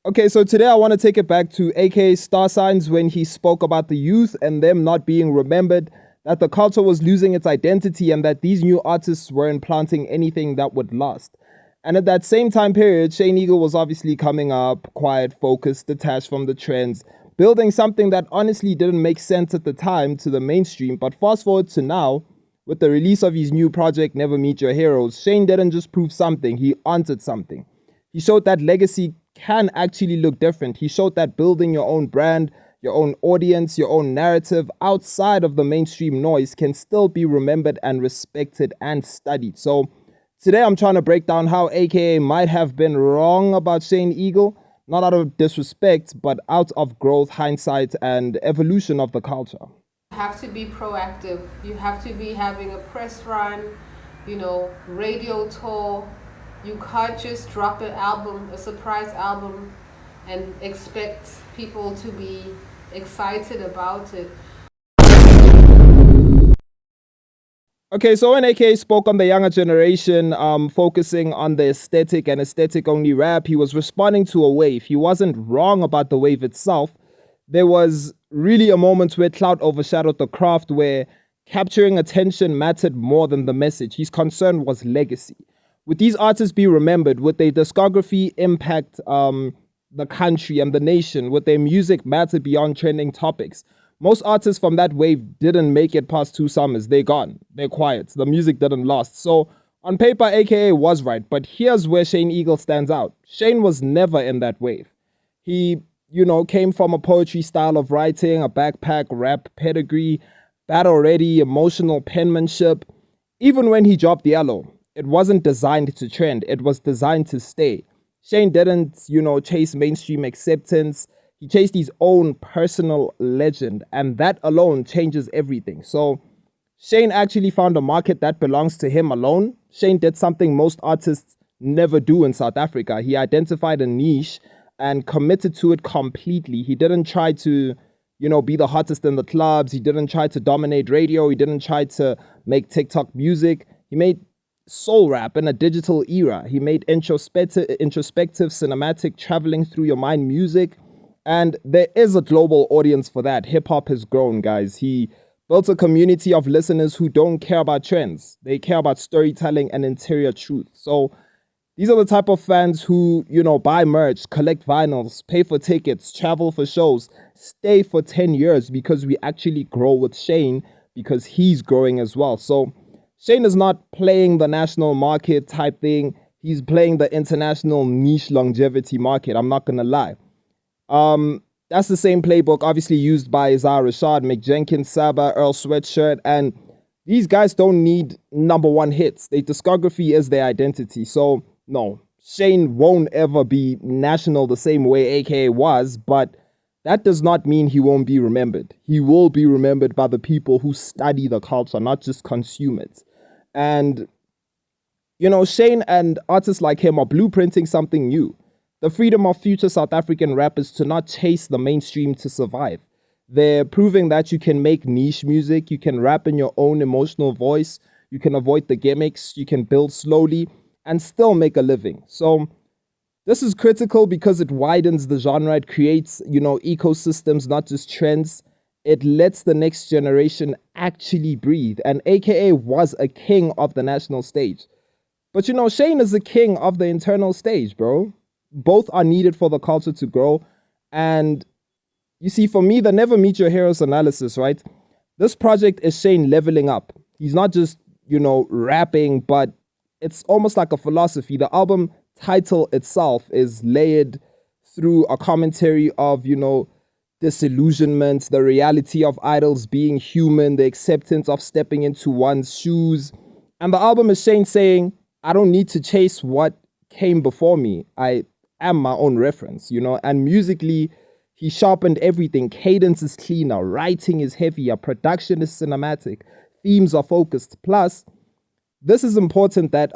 Okay, so today I want to take it back to AK Star Signs when he spoke about the youth and them not being remembered, that the culture was losing its identity, and that these new artists weren't planting anything that would last. And at that same time period, Shane Eagle was obviously coming up, quiet, focused, detached from the trends, building something that honestly didn't make sense at the time to the mainstream. But fast forward to now, with the release of his new project, Never Meet Your Heroes, Shane didn't just prove something, he answered something. He showed that legacy can actually look different. He showed that building your own brand, your own audience, your own narrative outside of the mainstream noise can still be remembered and respected and studied. So today I'm trying to break down how AKA might have been wrong about Shane Eagle, not out of disrespect, but out of growth, hindsight, and evolution of the culture. You have to be proactive. You have to be having a press run, radio tour. You can't just drop an album, a surprise album, and expect people to be excited about it. Okay, so when AK spoke on the younger generation, focusing on the aesthetic and aesthetic only rap, he was responding to a wave. He wasn't wrong about the wave itself. There was really a moment where clout overshadowed the craft, where capturing attention mattered more than the message. His concern was legacy. Would these artists be remembered? Would their discography impact the country and the nation? Would their music matter beyond trending topics? Most artists from that wave didn't make it past 2 summers. They're gone. They're quiet. The music didn't last. So on paper, AKA was right. But here's where Shane Eagle stands out. Shane was never in that wave. He, came from a poetry style of writing, a backpack rap pedigree, battle ready, emotional penmanship. Even when he dropped Yellow, it wasn't designed to trend. It was designed to stay. Shane didn't, chase mainstream acceptance. He chased his own personal legend, and that alone changes everything. So Shane actually found a market that belongs to him alone. Shane did something most artists never do in South Africa. He identified a niche and committed to it completely. He didn't try to, be the hottest in the clubs. He didn't try to dominate radio. He didn't try to make TikTok music. He made soul rap in a digital era. He made introspective, cinematic, traveling through your mind music. And there is a global audience for that. Hip hop has grown, guys. He built a community of listeners who don't care about trends. They care about storytelling and interior truth. So these are the type of fans who, buy merch, collect vinyls, pay for tickets, travel for shows, stay for 10 years because we actually grow with Shane, because he's growing as well. So Shane is not playing the national market type thing. He's playing the international niche longevity market. I'm not going to lie. That's the same playbook obviously used by Isaiah Rashad, Mick Jenkins, Saba, Earl Sweatshirt, and these guys don't need number one hits. Their discography is their identity. So no, Shane won't ever be national the same way AKA was, but that does not mean he won't be remembered. He will be remembered by the people who study the culture, not just consume it. And, Shane and artists like him are blueprinting something new. The freedom of future South African rappers to not chase the mainstream to survive. They're proving that you can make niche music, you can rap in your own emotional voice, you can avoid the gimmicks, you can build slowly and still make a living. So this is critical because it widens the genre. It creates, ecosystems, not just trends. It lets the next generation actually breathe. And AKA was a king of the national stage. But Shane is the king of the internal stage, bro. Both are needed for the culture to grow. And you see, for me, the Never Meet Your Heroes analysis, right? This project is Shane leveling up. He's not just, rapping, but it's almost like a philosophy. The album title itself is layered through a commentary of, disillusionment, the reality of idols being human, the acceptance of stepping into one's shoes. And the album is Shane saying, I don't need to chase what came before me. I am my own reference, and musically, he sharpened everything. Cadence is cleaner, writing is heavier, production is cinematic, themes are focused. Plus, this is important that,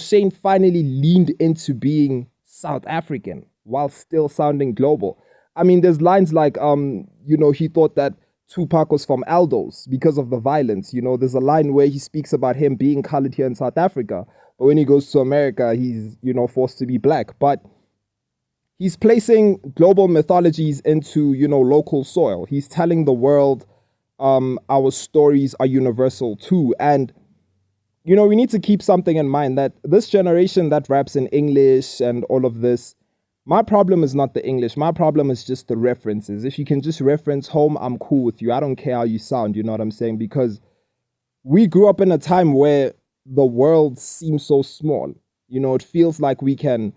Shane finally leaned into being South African while still sounding global. I mean, there's lines like, he thought that Tupac was from Aldos because of the violence. There's a line where he speaks about him being colored here in South Africa. But when he goes to America, he's, forced to be black. But He's placing global mythologies into, local soil. He's telling the world our stories are universal too. And, we need to keep something in mind that this generation that raps in English and all of this, my problem is not the English. My problem is just the references. If you can just reference home, I'm cool with you. I don't care how you sound, you know what I'm saying? Because we grew up in a time where the world seems so small. It feels like we can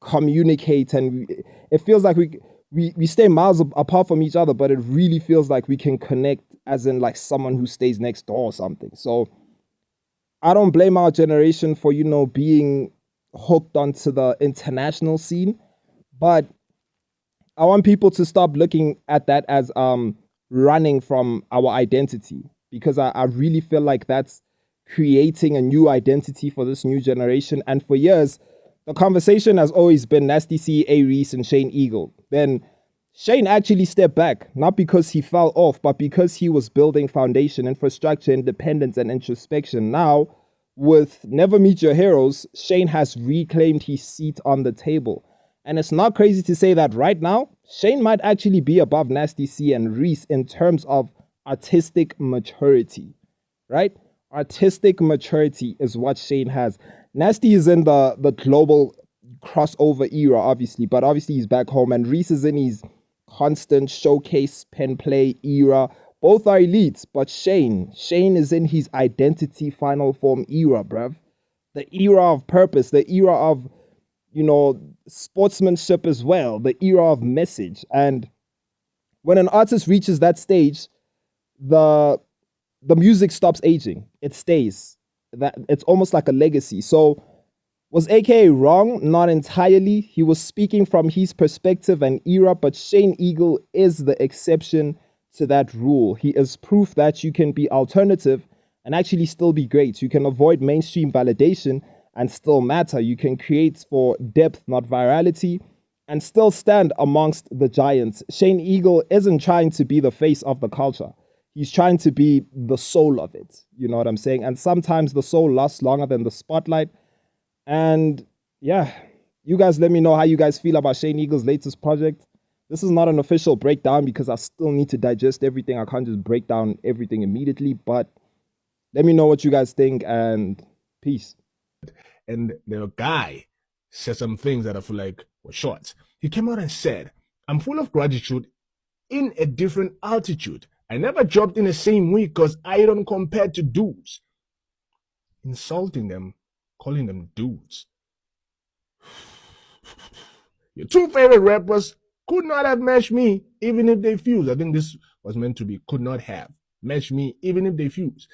communicate, and it feels like we stay miles apart from each other, but it really feels like we can connect as in like someone who stays next door or something. So I don't blame our generation for, being hooked onto the international scene, but I want people to stop looking at that as running from our identity, because I really feel like that's creating a new identity for this new generation. And for years, the conversation has always been Nasty C, A Reese, and Shane Eagle. Then Shane actually stepped back, not because he fell off, but because he was building foundation, infrastructure, independence, and introspection. Now, with Never Meet Your Heroes, Shane has reclaimed his seat on the table. And it's not crazy to say that right now, Shane might actually be above Nasty C and Reese in terms of artistic maturity, right? Artistic maturity is what Shane has. Nasty is in the global crossover era, obviously, but obviously he's back home, and Reese is in his constant showcase pen play era. Both are elites, but Shane is in his identity final form era, bruv. The era of purpose, the era of, sportsmanship as well, the era of message. And when an artist reaches that stage, the the music stops aging. It stays. That it's almost like a legacy. So was AKA wrong? Not entirely. He was speaking from his perspective and era, but Shane Eagle is the exception to that rule. He is proof that you can be alternative and actually still be great. You can avoid mainstream validation and still matter. You can create for depth, not virality, and still stand amongst the giants. Shane Eagle isn't trying to be the face of the culture. He's trying to be the soul of it. You know what I'm saying? And sometimes the soul lasts longer than the spotlight. And yeah, you guys let me know how you guys feel about Shane Eagle's latest project. This is not an official breakdown because I still need to digest everything. I can't just break down everything immediately, but let me know what you guys think, and peace. And the guy said some things that I feel like were short. He came out and said, I'm full of gratitude in a different altitude. I never dropped in the same week because I don't compare to dudes. Insulting them, calling them dudes. Your two favorite rappers could not have matched me even if they fused. I think this was meant to be could not have matched me even if they fused.